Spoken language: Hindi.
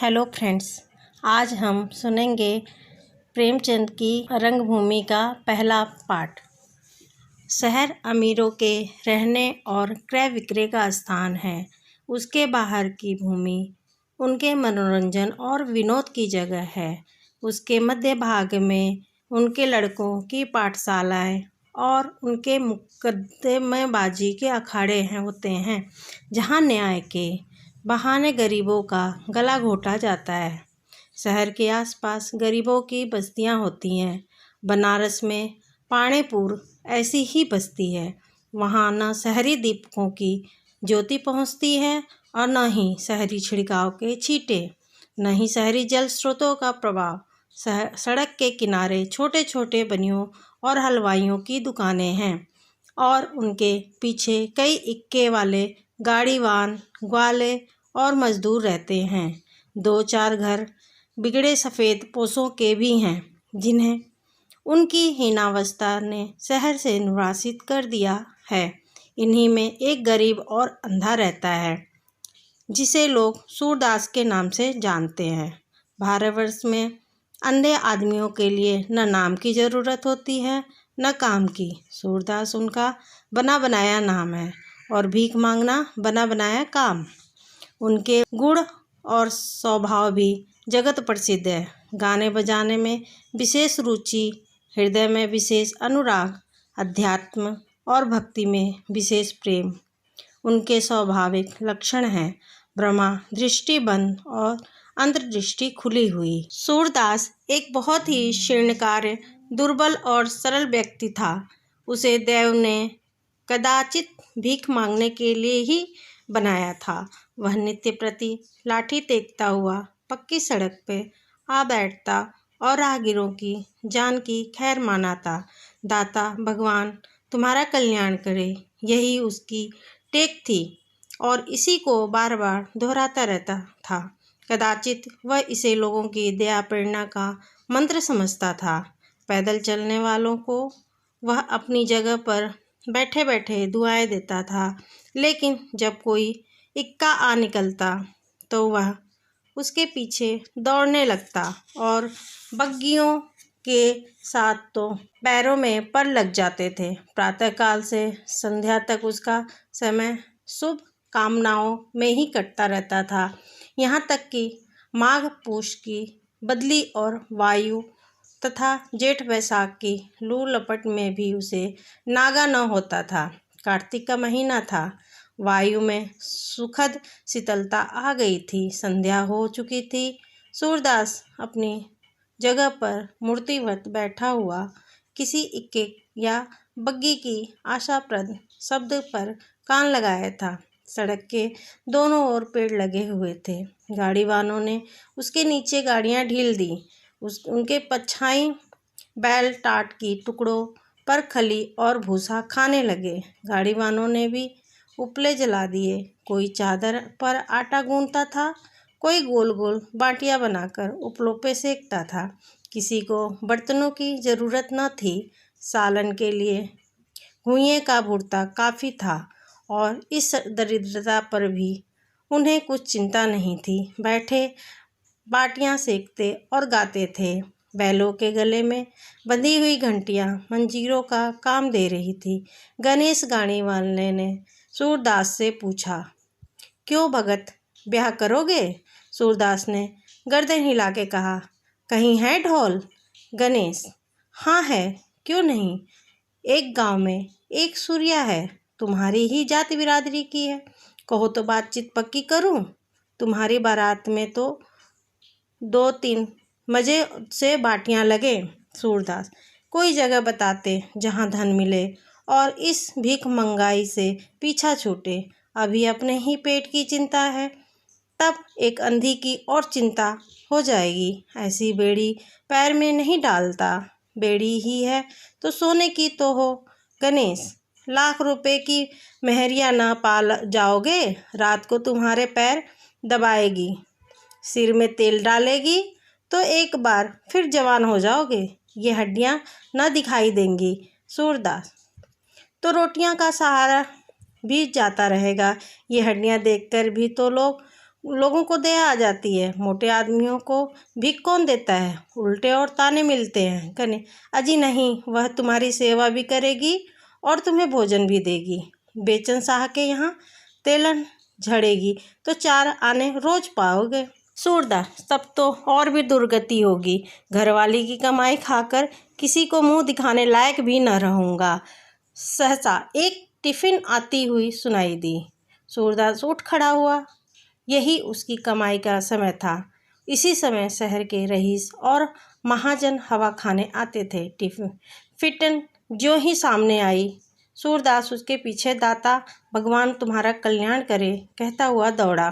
हेलो फ्रेंड्स, आज हम सुनेंगे प्रेमचंद की रंगभूमि का पहला पार्ट। शहर अमीरों के रहने और क्रय विक्रय का स्थान है। उसके बाहर की भूमि उनके मनोरंजन और विनोद की जगह है। उसके मध्य भाग में उनके लड़कों की पाठशालाएं और उनके मुकदमेबाजी के अखाड़े होते हैं, जहां न्याय के बहाने गरीबों का गला घोटा जाता है। शहर के आसपास गरीबों की बस्तियां होती हैं। बनारस में पाणेपुर ऐसी ही बस्ती है। वहाँ न शहरी दीपकों की ज्योति पहुँचती है और न ही शहरी छिड़काव के छींटे, न ही शहरी जल स्रोतों का प्रभाव। सड़क के किनारे छोटे छोटे बनियों और हलवाइयों की दुकानें हैं और उनके पीछे कई इक्के वाले गाड़ीवान, ग्वाले और मजदूर रहते हैं। दो चार घर बिगड़े सफ़ेद पोशों के भी हैं, जिन्हें उनकी हीनावस्था ने शहर से निवासित कर दिया है। इन्हीं में एक गरीब और अंधा रहता है, जिसे लोग सूरदास के नाम से जानते हैं। भारतवर्ष में अंधे आदमियों के लिए न नाम की ज़रूरत होती है न काम की। सूरदास उनका बना बनाया नाम है और भीख मांगना बना बनाया काम। उनके गुण और स्वभाव भी जगत प्रसिद्ध है। गाने बजाने में विशेष रुचि, हृदय में विशेष अनुराग, अध्यात्म और भक्ति में विशेष प्रेम उनके स्वाभाविक लक्षण हैं। ब्रह्मा दृष्टि बंद और अंतर्दृष्टि खुली हुई। सूरदास एक बहुत ही शीर्णकाय, दुर्बल और सरल व्यक्ति था। उसे देव ने कदाचित भीख मांगने के लिए ही बनाया था। वह नित्य प्रति लाठी टेकता हुआ पक्की सड़क पे आ बैठता और राहगीरों की जान की खैर मानाता। दाता भगवान तुम्हारा कल्याण करे, यही उसकी टेक थी और इसी को बार बार दोहराता रहता था। कदाचित वह इसे लोगों की दया प्रेरणा का मंत्र समझता था। पैदल चलने वालों को वह अपनी जगह पर बैठे बैठे दुआएं देता था, लेकिन जब कोई इक्का आ निकलता तो वह उसके पीछे दौड़ने लगता और बग्गियों के साथ तो पैरों में पर लग जाते थे। प्रातःकाल से संध्या तक उसका समय शुभ कामनाओं में ही कटता रहता था। यहाँ तक कि माघ पूष की बदली और वायु तथा जेठ वैशाख की लू लपट में भी उसे नागा न होता था। कार्तिक का महीना था। वायु में सुखद शीतलता आ गई थी। संध्या हो चुकी थी। सूरदास अपनी जगह पर मूर्तिवत बैठा हुआ किसी इक्के या बग्गी की आशाप्रद शब्द पर कान लगाया था। सड़क के दोनों ओर पेड़ लगे हुए थे। गाड़ी वालों ने उसके नीचे गाड़ियां ढील दी। उनके पछाई बैल टाट की टुकड़ों पर खली और भूसा खाने लगे। गाड़ी वालों ने भी उपले जला दिए। कोई चादर पर आटा गूंथता था, कोई गोल गोल बाटियां बनाकर उपलों पे सेकता था। किसी को बर्तनों की ज़रूरत न थी। सालन के लिए घुइयां का भुर्ता काफ़ी था और इस दरिद्रता पर भी उन्हें कुछ चिंता नहीं थी। बैठे बाटियां सेकते और गाते थे। बैलों के गले में बंधी हुई घंटियां मंजीरों का काम दे रही थी। गणेश गाड़ी वाले ने सूरदास से पूछा, क्यों भगत, ब्याह करोगे? सूरदास ने गर्दन हिला के कहा, कहीं है ढोल? गणेश, हाँ है, क्यों नहीं। एक गांव में एक सूर्या है, तुम्हारी ही जाति बिरादरी की है। कहो तो बातचीत पक्की करूं। तुम्हारी बारात में तो 2-3 मजे से बाटियां लगे। सूरदास, कोई जगह बताते जहां धन मिले और इस भीख मंगाई से पीछा छूटे। अभी अपने ही पेट की चिंता है, तब एक अंधी की और चिंता हो जाएगी। ऐसी बेड़ी पैर में नहीं डालता। बेड़ी ही है तो सोने की तो हो। गणेश, लाख रुपए की मेहरिया ना पाल जाओगे। रात को तुम्हारे पैर दबाएगी, सिर में तेल डालेगी तो एक बार फिर जवान हो जाओगे। ये हड्डियां न दिखाई देंगी। सूरदास, तो रोटियां का सहारा भी जाता रहेगा। ये हड्डियां देखकर भी तो लोग लोगों को दया आ जाती है। मोटे आदमियों को भीख कौन देता है, उल्टे और ताने मिलते हैं। कने अजी नहीं, वह तुम्हारी सेवा भी करेगी और तुम्हें भोजन भी देगी। बेचन शाह के यहाँ तेलन झड़ेगी तो 4 आने रोज पाओगे। सूरदास तब तो और भी दुर्गति होगी। घरवाली की कमाई खाकर किसी को मुंह दिखाने लायक भी न रहूँगा। सहसा एक टिफिन आती हुई सुनाई दी। सूरदास उठ खड़ा हुआ। यही उसकी कमाई का समय था। इसी समय शहर के रईस और महाजन हवा खाने आते थे। टिफिन ज्यों ही सामने आई, सूरदास उसके पीछे दाता भगवान तुम्हारा कल्याण करे कहता हुआ दौड़ा।